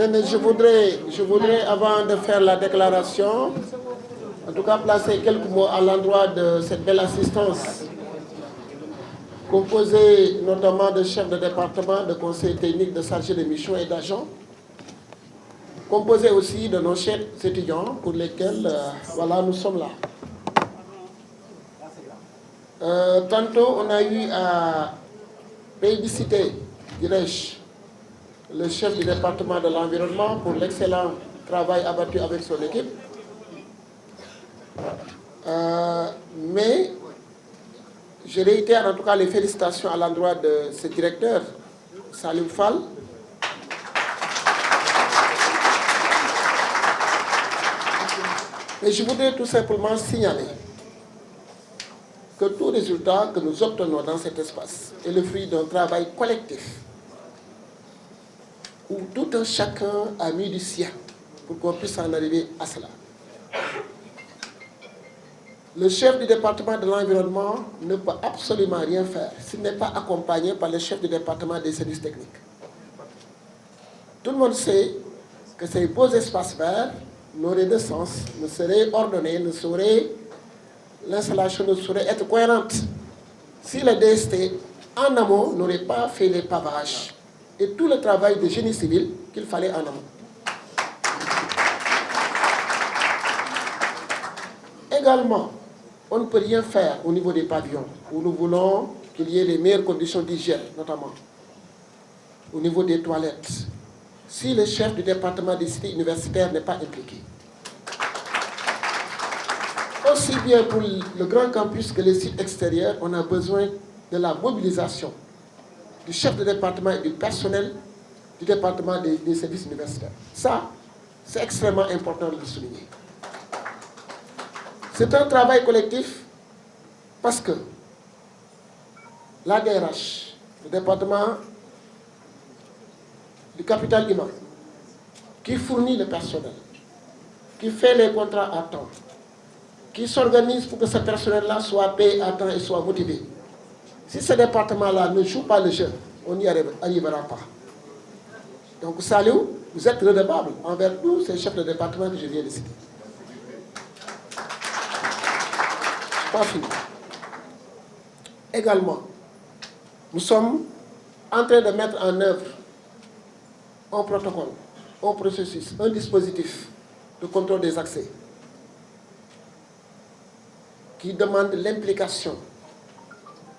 Mais je voudrais, avant de faire la déclaration, en tout cas placer quelques mots à l'endroit de cette belle assistance, composée notamment de chefs de département, de conseils techniques, de chargés de mission et d'agents, composée aussi de nos chers étudiants pour lesquels voilà, nous sommes là. Tantôt, on a eu à féliciter, dirais-je, le chef du département de l'environnement pour l'excellent travail abattu avec son équipe. Mais je réitère en tout cas les félicitations à l'endroit de ce directeur, Salim Fall. Et je voudrais tout simplement signaler que tout résultat que nous obtenons dans cet espace est le fruit d'un travail collectif où tout un chacun a mis du sien pour qu'on puisse en arriver à cela. Le chef du département de l'environnement ne peut absolument rien faire s'il n'est pas accompagné par le chef du département des services techniques. Tout le monde sait que ces beaux espaces verts n'auraient de sens, ne seraient ordonnés, l'installation ne saurait être cohérente si le DST en amont n'aurait pas fait les pavages et tout le travail de génie civil qu'il fallait en amont. Également, on ne peut rien faire au niveau des pavillons où nous voulons qu'il y ait les meilleures conditions d'hygiène, notamment au niveau des toilettes, si le chef du département des cités universitaires n'est pas impliqué. Aussi bien pour le grand campus que les sites extérieurs, on a besoin de la mobilisation du chef de département et du personnel du département des services universitaires. Ça, c'est extrêmement important de le souligner. C'est un travail collectif parce que la DRH, le département du capital humain, qui fournit le personnel, qui fait les contrats à temps, qui s'organise pour que ce personnel-là soit payé à temps et soit motivé. Si ce département-là ne joue pas le jeu, on n'y arrivera pas. Donc, salut, vous êtes redevables envers tous ces chefs de département que je viens de citer. Pas fini. Également, nous sommes en train de mettre en œuvre un protocole, un processus, un dispositif de contrôle des accès qui demande l'implication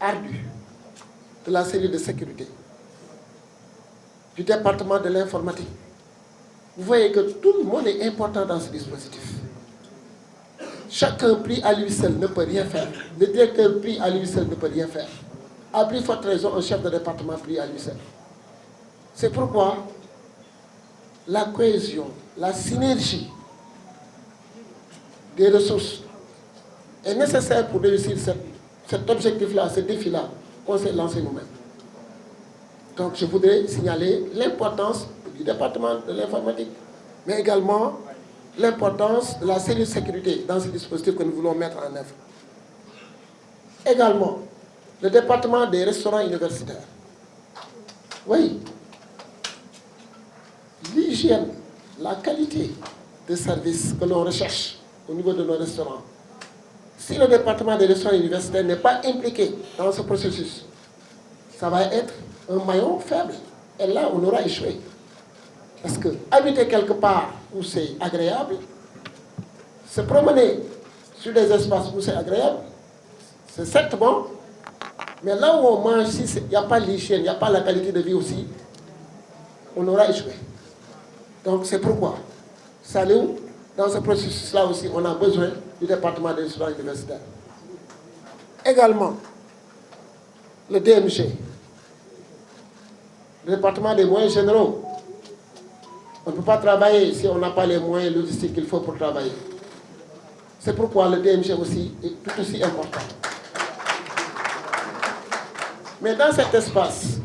ardue de la cellule de sécurité, du département de l'informatique. Vous voyez que tout le monde est important dans ce dispositif. Chacun pris à lui seul ne peut rien faire. Le directeur pris à lui seul ne peut rien faire. À plus forte raison, un chef de département pris à lui seul. C'est pourquoi la cohésion, la synergie des ressources est nécessaire pour réussir cet objectif-là, ce défi-là qu'on s'est lancé nous-mêmes. Donc je voudrais signaler l'importance du département de l'informatique, mais également l'importance de la cellule sécurité dans ce dispositif que nous voulons mettre en œuvre. Également, le département des restaurants universitaires. Oui, l'hygiène, la qualité de service que l'on recherche au niveau de nos restaurants. Si le département des restaurants universitaires n'est pas impliqué dans ce processus, ça va être un maillon faible. Et là, on aura échoué. Parce que habiter quelque part où c'est agréable, se promener sur des espaces où c'est agréable, c'est certes bon, mais là où on mange, s'il n'y a pas l'hygiène, il n'y a pas la qualité de vie aussi, on aura échoué. Donc c'est pourquoi, salut, dans ce processus-là aussi, on a besoin du département des restaurants universitaires. Également, le DMG, le département des moyens généraux. On ne peut pas travailler si on n'a pas les moyens logistiques qu'il faut pour travailler. C'est pourquoi le DMG aussi est tout aussi important. Mais dans cet espace,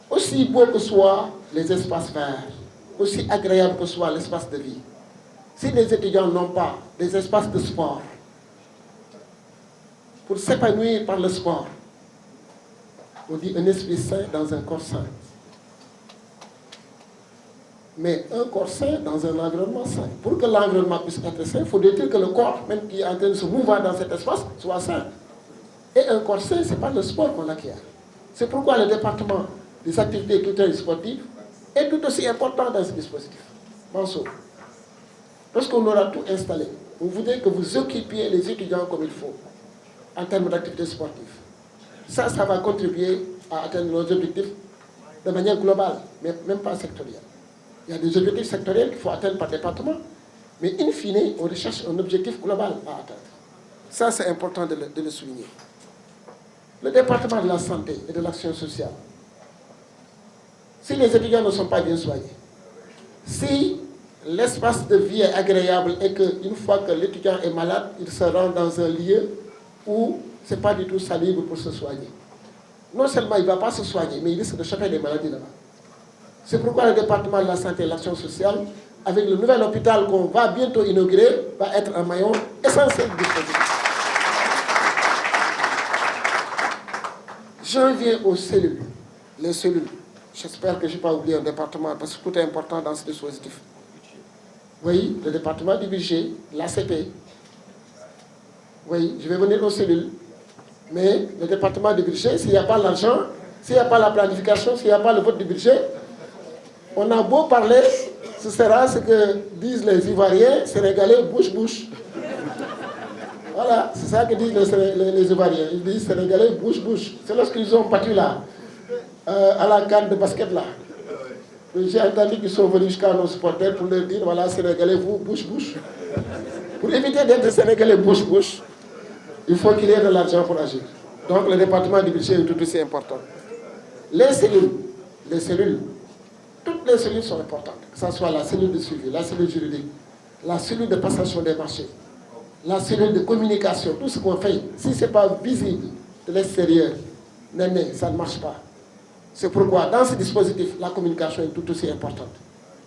aussi beau que soient les espaces verts, aussi agréable que soit l'espace de vie, si les étudiants n'ont pas des espaces de sport pour s'épanouir par le sport, on dit un esprit sain dans un corps sain. Mais un corps sain dans un environnement sain. Pour que l'environnement puisse être sain, il faut dire que le corps, même qui est en train de se mouvoir dans cet espace, soit sain. Et un corps sain, ce n'est pas le sport qu'on acquiert. C'est pourquoi le département des activités culturelles et sportives est tout aussi important dans ce dispositif. Mansour, lorsqu'on aura tout installé, vous voudrez que vous occupiez les étudiants comme il faut, en termes d'activités sportives. Ça va contribuer à atteindre nos objectifs de manière globale, mais même pas sectorielle. Il y a des objectifs sectoriels qu'il faut atteindre par département, mais in fine, on recherche un objectif global à atteindre. Ça, c'est important de le souligner. Le département de la santé et de l'action sociale, si les étudiants ne sont pas bien soignés, si l'espace de vie est agréable et qu'une fois que l'étudiant est malade, il se rend dans un lieu où ce n'est pas du tout salubre pour se soigner. Non seulement il ne va pas se soigner, mais il risque de choper des maladies là-bas. C'est pourquoi le département de la santé et de l'action sociale, avec le nouvel hôpital qu'on va bientôt inaugurer, va être un maillon essentiel du dispositif. J'en viens aux cellules. Les cellules. J'espère que je n'ai pas oublié un département, parce que tout est important dans ce dispositif. Oui, le département du budget, l'ACP. Oui, je vais venir aux cellules. Mais le département du budget, s'il n'y a pas l'argent, s'il n'y a pas la planification, s'il n'y a pas le vote du budget, on a beau parler, ce sera ce que disent les Ivoiriens, Sénégalais, bouche-bouche. Voilà, c'est ça que disent les Ivoiriens. Ils disent Sénégalais, bouche-bouche. C'est lorsqu'ils ont battu là, à la canne de basket là. J'ai entendu qu'ils sont venus jusqu'à nos supporters pour leur dire, voilà, Sénégalais, vous, bouche-bouche. Pour éviter d'être Sénégalais, bouche-bouche, il faut qu'il y ait de l'argent pour agir. Donc le département du budget est tout aussi important. Les cellules, toutes les cellules sont importantes. Que ce soit la cellule de suivi, la cellule juridique, la cellule de passation des marchés, la cellule de communication, tout ce qu'on fait, si ce n'est pas visible de l'extérieur, ça ne marche pas. C'est pourquoi dans ce dispositif, la communication est tout aussi importante.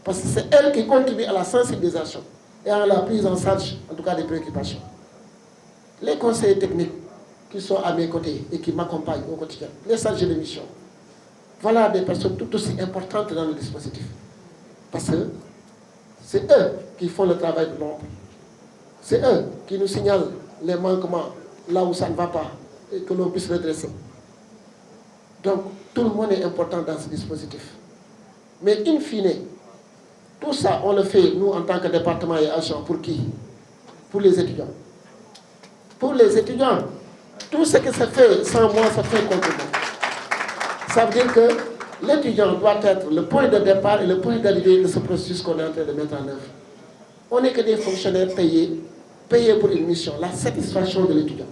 Parce que c'est elle qui contribue à la sensibilisation et à la prise en charge, en tout cas, des préoccupations. Les conseillers techniques qui sont à mes côtés et qui m'accompagnent au quotidien, les chargés de mission, voilà des personnes tout aussi importantes dans le dispositif. Parce que c'est eux qui font le travail de l'ombre. C'est eux qui nous signalent les manquements là où ça ne va pas et que l'on puisse redresser. Donc, tout le monde est important dans ce dispositif. Mais in fine, tout ça, on le fait, nous, en tant que département et agent, pour qui? Pour les étudiants. Pour les étudiants, tout ce que ça fait sans moi, ça fait contre moi. Ça veut dire que l'étudiant doit être le point de départ et le point d'arrivée de ce processus qu'on est en train de mettre en œuvre. On n'est que des fonctionnaires payés pour une mission, la satisfaction de l'étudiant.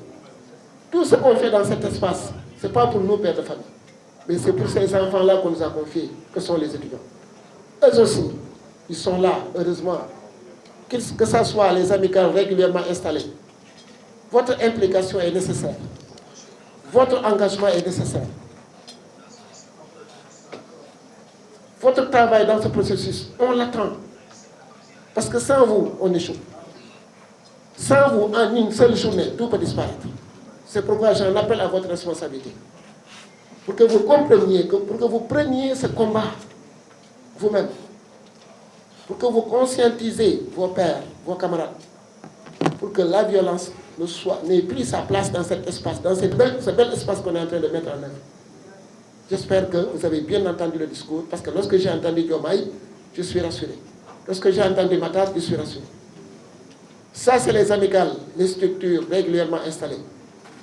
Tout ce qu'on fait dans cet espace, ce n'est pas pour nous, pères de famille, mais c'est pour ces enfants-là qu'on nous a confiés, que sont les étudiants. Eux aussi, ils sont là, heureusement, que ce soit les amicales régulièrement installées. Votre implication est nécessaire. Votre engagement est nécessaire. Votre travail dans ce processus, on l'attend. Parce que sans vous, on échoue. Sans vous, en une seule journée, tout peut disparaître. C'est pourquoi j'en appelle à votre responsabilité. Pour que vous compreniez, pour que vous preniez ce combat vous-même. Pour que vous conscientisez vos pères, vos camarades. Pour que la violence n'ait plus sa place dans cet espace, dans ce bel espace qu'on est en train de mettre en œuvre. J'espère que vous avez bien entendu le discours, parce que lorsque j'ai entendu Diomaye, je suis rassuré. Lorsque j'ai entendu Matar, je suis rassuré. Ça, c'est les amicales, les structures régulièrement installées.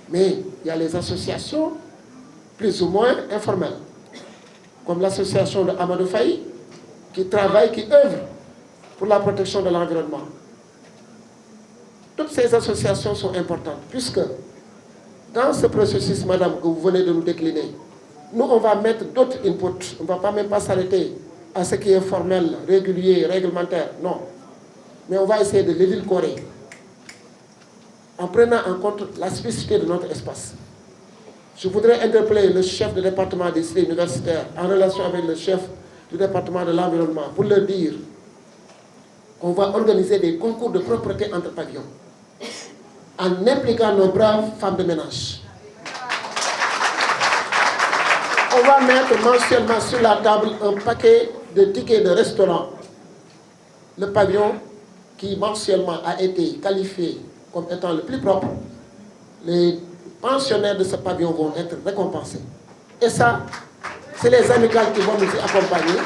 Mais il y a les associations, plus ou moins informelles, comme l'association de Amadou Faye, qui travaille, qui œuvre pour la protection de l'environnement. Toutes ces associations sont importantes, puisque dans ce processus, madame, que vous venez de nous décliner, nous, on va mettre d'autres inputs. On ne va même pas s'arrêter à ce qui est formel, régulier, réglementaire. Non. Mais on va essayer de l'édulcorer en prenant en compte la spécificité de notre espace. Je voudrais interpeller le chef du département des cités universitaires en relation avec le chef du département de l'environnement pour leur dire qu'on va organiser des concours de propreté entre pavillons en impliquant nos braves femmes de ménage. On va mettre mensuellement sur la table un paquet de tickets de restaurant le pavillon qui mensuellement a été qualifié comme étant le plus propre, les pensionnaires de ce pavillon vont être récompensés. Et ça, c'est les amicales qui vont nous y accompagner,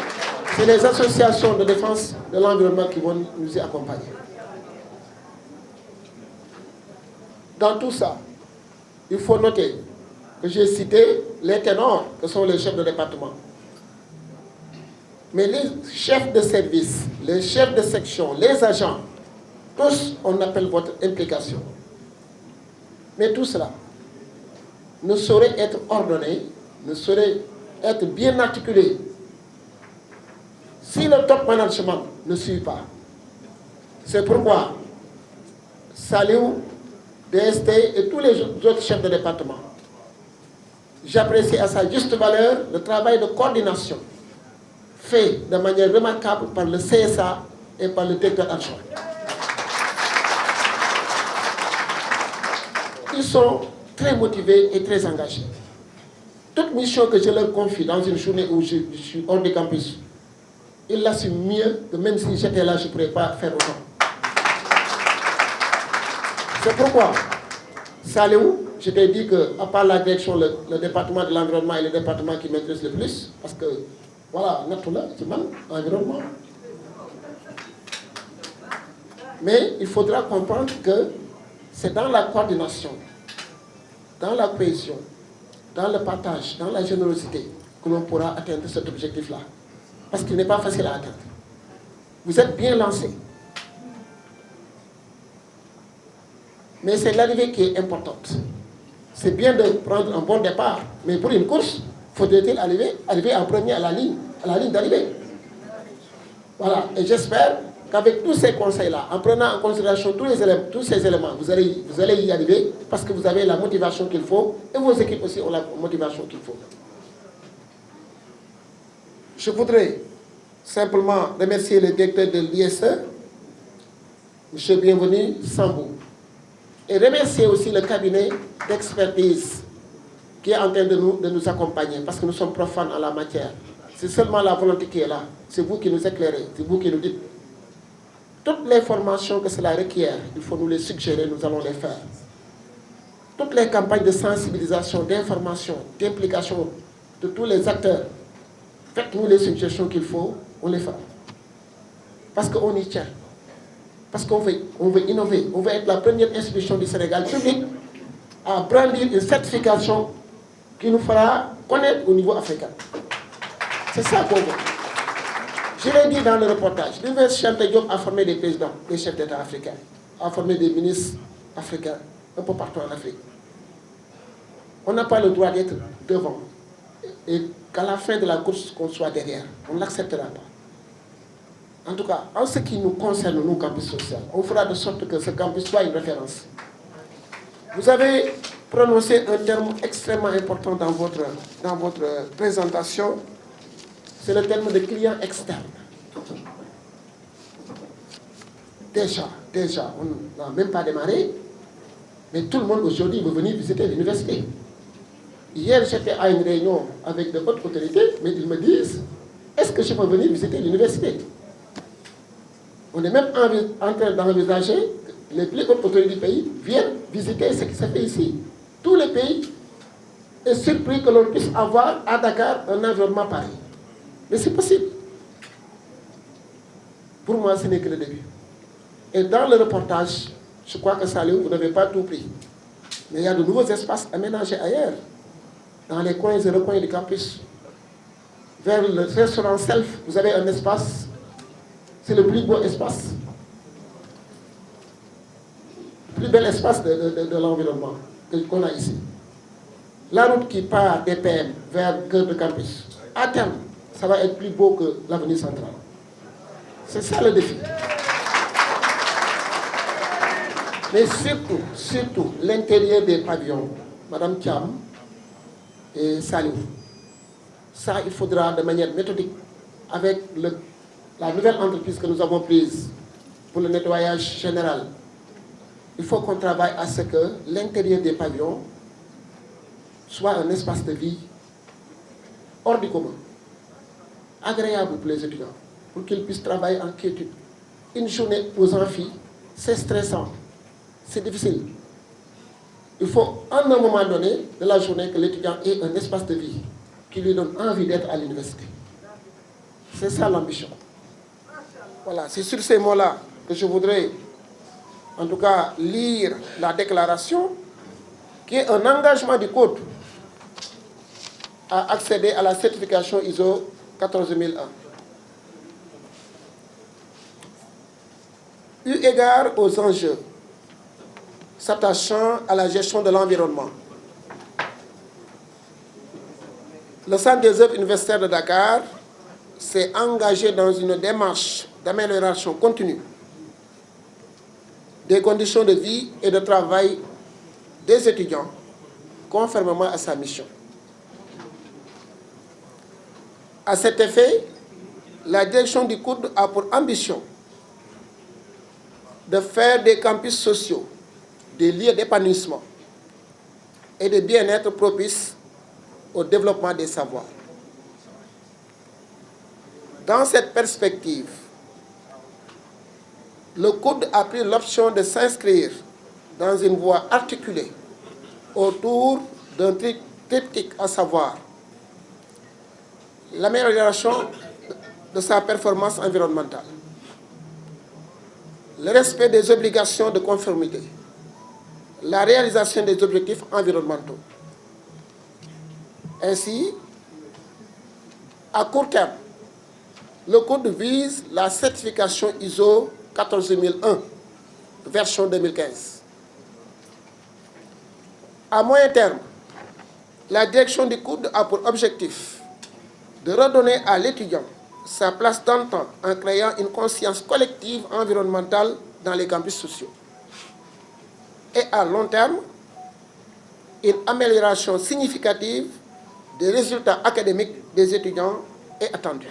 c'est les associations de défense de l'environnement qui vont nous y accompagner. Dans tout ça, il faut noter que j'ai cité les ténors, que sont les chefs de département. Mais les chefs de service, les chefs de section, les agents, tous, on appelle votre implication. Mais tout cela ne saurait être ordonné, ne saurait être bien articulé si le top management ne suit pas. C'est pourquoi Saliou, DST et tous les autres chefs de département, j'apprécie à sa juste valeur le travail de coordination fait de manière remarquable par le CSA et par le directeur adjoint. Ils sont très motivés et très engagés. Toute mission que je leur confie dans une journée où je suis hors du campus, ils l'assument mieux que même si j'étais là, je ne pourrais pas faire autant. C'est pourquoi, Saliou, je t'ai dit qu'à part la direction, le département de l'environnement est le département qui m'intéresse le plus, parce que, voilà, notre là, c'est même environnement. Mais il faudra comprendre que c'est dans la coordination, dans la cohésion, dans le partage, dans la générosité, que l'on pourra atteindre cet objectif-là. Parce qu'il n'est pas facile à atteindre. Vous êtes bien lancés. Mais c'est l'arrivée qui est importante. C'est bien de prendre un bon départ, mais pour une course, faudrait-il arriver en premier à la ligne d'arrivée. Voilà, et j'espère qu'avec tous ces conseils-là, en prenant en considération tous ces éléments, vous allez y arriver parce que vous avez la motivation qu'il faut et vos équipes aussi ont la motivation qu'il faut. Je voudrais simplement remercier le directeur de l'ISE, M. Bienvenu Sambou, et remercier aussi le cabinet d'expertise qui est en train de nous accompagner parce que nous sommes profanes en la matière. C'est seulement la volonté qui est là. C'est vous qui nous éclairez, c'est vous qui nous dites. Toutes les formations que cela requiert, il faut nous les suggérer, nous allons les faire. Toutes les campagnes de sensibilisation, d'information, d'implication de tous les acteurs, faites-nous les suggestions qu'il faut, on les fera. Parce qu'on y tient. Parce qu'on veut innover. On veut être la première institution du Sénégal public à brandir une certification qui nous fera connaître au niveau africain. C'est ça qu'on veut. Je l'ai dit dans le reportage, l'Université Cheikh Anta Diop a formé des présidents, des chefs d'État africains, a formé des ministres africains, un peu partout en Afrique. On n'a pas le droit d'être devant et qu'à la fin de la course, qu'on soit derrière. On ne l'acceptera pas. En tout cas, en ce qui nous concerne, nous, campus social, on fera de sorte que ce campus soit une référence. Vous avez prononcé un terme extrêmement important dans votre présentation, c'est le terme de client externe. Déjà, on n'a même pas démarré, mais tout le monde aujourd'hui veut venir visiter l'université. Hier, j'étais à une réunion avec de hautes autorités, mais ils me disent, est-ce que je peux venir visiter l'université? On est même en train d'envisager que les plus hautes autorités du pays viennent visiter ce qui se fait ici. Tous les pays sont surpris que l'on puisse avoir à Dakar un environnement pareil. Mais c'est possible. Pour moi, ce n'est que le début. Et dans le reportage, je crois que Saliou, vous n'avez pas tout pris. Mais il y a de nouveaux espaces aménagés ailleurs, dans les coins et recoins du campus. Vers le restaurant Self, vous avez un espace, c'est le plus beau espace, le plus bel espace de l'environnement qu'on a ici. La route qui part des PM vers le cœur de campus, à terme, ça va être plus beau que l'avenue centrale. C'est ça le défi. Mais surtout, l'intérieur des pavillons, Madame Thiam et Saliou, ça, il faudra de manière méthodique, avec la nouvelle entreprise que nous avons prise pour le nettoyage général, il faut qu'on travaille à ce que l'intérieur des pavillons soit un espace de vie hors du commun, agréable pour les étudiants, pour qu'ils puissent travailler en quiétude, une journée aux amphis, c'est stressant, c'est difficile. Il faut, à un moment donné de la journée, que l'étudiant ait un espace de vie qui lui donne envie d'être à l'université. C'est ça l'ambition. Voilà, c'est sur ces mots-là que je voudrais, en tout cas, lire la déclaration, qui est un engagement du Code à accéder à la certification ISO 14001. Eu égard aux enjeux s'attachant à la gestion de l'environnement, le Centre des œuvres universitaires de Dakar s'est engagé dans une démarche d'amélioration continue des conditions de vie et de travail des étudiants, conformément à sa mission. À cet effet, la direction du COUD a pour ambition de faire des campus sociaux des lieux d'épanouissement et de bien-être propices au développement des savoirs. Dans cette perspective, le COUD a pris l'option de s'inscrire dans une voie articulée autour d'un triptyque, à savoir l'amélioration de sa performance environnementale, le respect des obligations de conformité, la réalisation des objectifs environnementaux. Ainsi, à court terme, le Code vise la certification ISO 14001, version 2015. À moyen terme, la direction du Code a pour objectif de redonner à l'étudiant sa place d'antan en créant une conscience collective environnementale dans les campus sociaux. Et à long terme, une amélioration significative des résultats académiques des étudiants est attendue.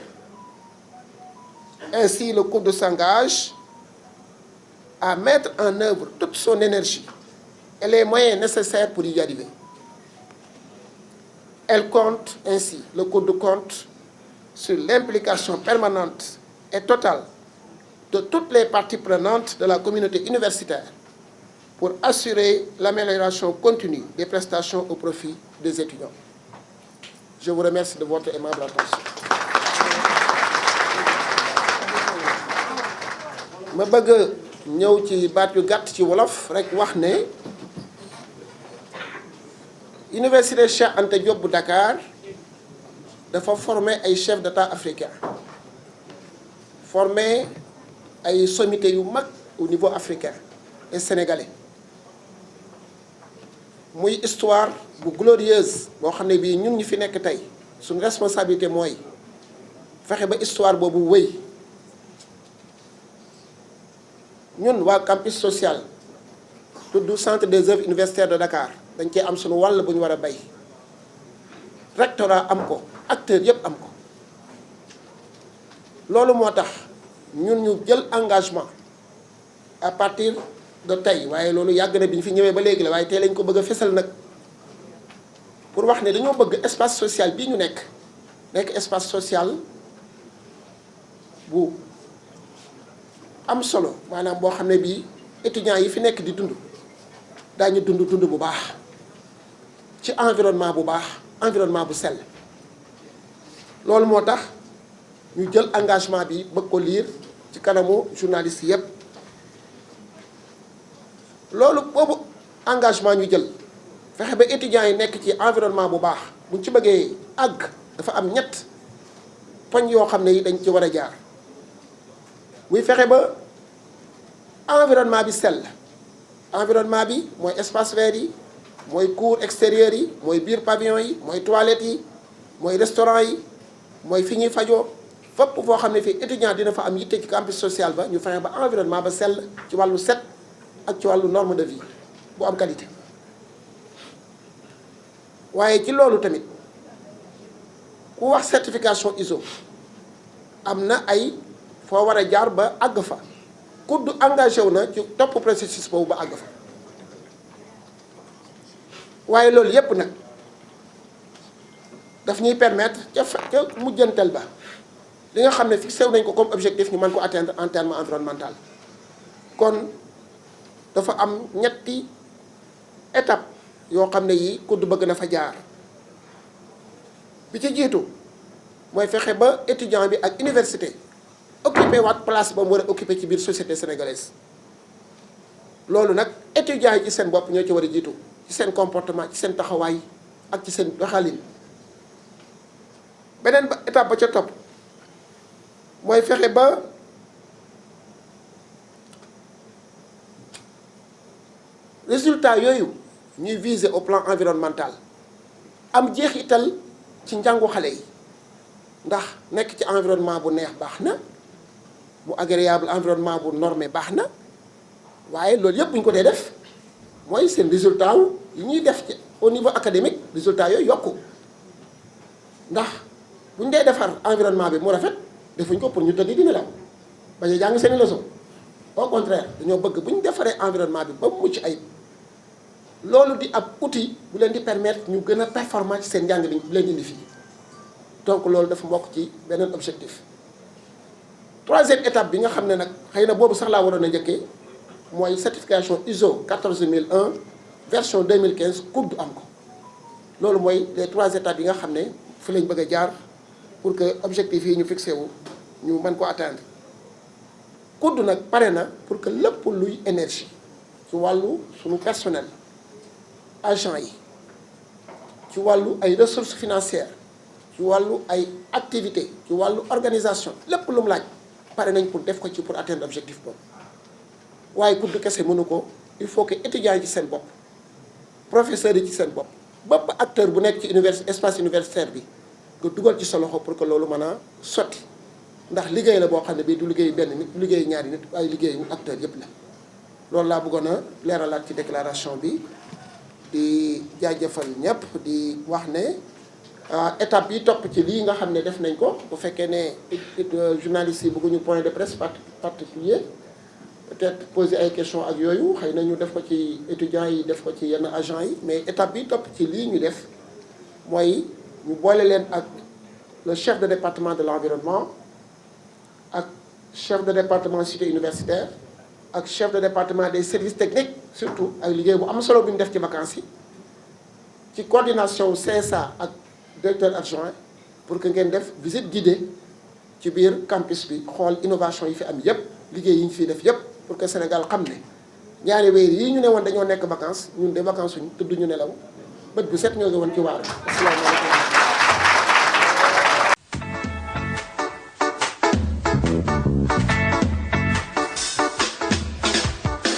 Ainsi, le COUD s'engage à mettre en œuvre toute son énergie et les moyens nécessaires pour y arriver. Elle compte ainsi, le COUD compte sur l'implication permanente et totale de toutes les parties prenantes de la communauté universitaire pour assurer l'amélioration continue des prestations au profit des étudiants. Je vous remercie de votre aimable attention. ma bëgg ñëw ci baat yu gàtt ci wolof rek wax ne Université Cheikh Anta Diop bu Dakar dafa former ay chefs d'État africains, former ay sommités yu mag au niveau africain et sénégalais. Muy histoire bu glorieuse boo xam ne bii ñun ñi fi nekk tey suñu responsabilité mooy fexe ba histoire boobu wéy. Ñun waa campus social tudd centre des œuvres universitaires de Dakar dañ cee am suñu wàll bu ñu war a bay, rectorat am ko, acteurs yëpp am ko. Loolu moo tax ñun ñu jël engagement à partir de tey, waaye loolu yàgg na bi ñu fi ñëwee ba léegi la, waaye tey lañ ko bëgg a fésal nag pour wax ne dañoo bëgg espace social bii ñu nekk espace social bu am solo, maanaam boo xam ne bii étudiants yi fi nekk di dund daañu dund bu baax ci environnement bu baax, environnement bu sell. Loolu moo tax ñu jël engagement bi bëgg ko lire ci kanamu journaliste yépp. Loolu boobu engagement ñu jël fexe ba étudiants yi nekk ci environnement bu baax buñ ci bëggee àgg dafa am ñett poñ yoo xam ne yi dañ ci war a jaar. muy fexe ba environnement bi sell, environnement bi mooy espace vert yi, mooy cours extérieur yi, mooy biir pavillon yi, mooy toilettes yi, mooy restaurant yi, mooy fi ñuy fajoo, fépp foo xam ne fii étudiant dina fa am yitte ci campus social ba ñu fexe ba environnement ba sell ci wàllu set ak ci wàllu norme de vie bu am qualité. waaye ci loolu tamit ku wax certification ISO am na ay foo war a jaar ba àgg fa. COUD engagé wu na ci topp processus boobu ba àgg fa. waaye loolu yépp nag daf ñuy permettre ca mujjantal ba li nga xam ne fixé nañ ko comme objectif ñu mën ko atteindre en terme environnemental. kon dafa am ñetti étape yoo xam ne yi COUD bëgg na fa jaar. bi ci jiitu mooy fexe ba étudiant bi ak université occupé waat place ba mu war a occupé ci biir société sénégalaise. loolu nag étudiants yi ci seen bopp ñoo ci war a jiitu ci seen comportement ci seen taxawaay ak ci seen doxalin. beneen ba étape ba ca topp mooy fexe ba résultat yooyu ñuy viser au plan environnemental am jeexital ci njàngu xale yi. ndax nekk ci environnement bu neex baax na bu agréable environnement bu normé baax na waaye loolu yëpp bu ñu ko dee def mooy seen résultat yi ñuy def ci au niveau académique résultat yooyu yokku ndax bu ñu dee defar environnement bi mu rafet defuñ ko pour ñu tëdd di nelaw bañ a jàng seen i leçon au contraire dañoo bëgg bu ñu defaree environnement bi ba mu mucc ayib loolu di ab outil bu leen di permettre ñu gën a performant ci seen njàng bi leen indi fii. donc loolu dafa mbokk ci beneen objectif. troisième étape bi nga xam ne nag xëy na boobu sax laa waroon a njëkkee mooy certification ISO 14001 version 2015 COUD am ko. loolu mooy les 3 étapes yi nga xam ne fi lañ bëgg a jaar pour que objectif yi ñu fixé wu ñu mën ko atteindre. COUD nag pare na pour que lépp luy énergie ci wàllu suñu personnel agent yi ci wàllu ay ressources financières. ci wàllu ay activité ci wàllu organisation lépp lu mu laaj pare nañ pour def ko ci pour atteindre objectif boobu waaye COUD kese mënu ko il faut que étudiants yi ci seen bopp professeurs yi ci seen bopp bépp acteur bu nekk ci espace universitaire bi nga dugal ci sa loxo pour que loolu mën a sotti ndax liggéey la boo xam ne bii du liggéey benn nit du liggéey ñaari nit waaye liggéeyu acteur yëpp la. loolu laa bëggoon a leeralaat ci déclaration bi di jaajëfal ñëpp di wax ne. étape yi topp ci lii nga xam ne def nañ ko bu fekkee ne journalistes yi bëgguñu point de presse particulier peut-être poser ay questions ak yooyu xëy na ñu def ko ci étudiants yi def ko ci yenn agents yi mais étape bi topp ci lii ñu def mooy ñu boole leen ak le chef de département de l'environnement ak chef de département cité universitaire ak chef de département des services techniques surtout ak liggéey bu am solo bu ñu def ci vacances yi ci coordination CSA ak directeur adjoint pour que ngeen def visite guidée ci biir campus bi xool innovation yi fi am yépp liggéey yi ñu fiy def yépp pour que Sénégal xam ne ñaari weer yi ñu ne woon dañoo nekk vacances ñun de vacances suñu tëdd ñu nelaw bët bu set ñoo ngi woon ci waaru.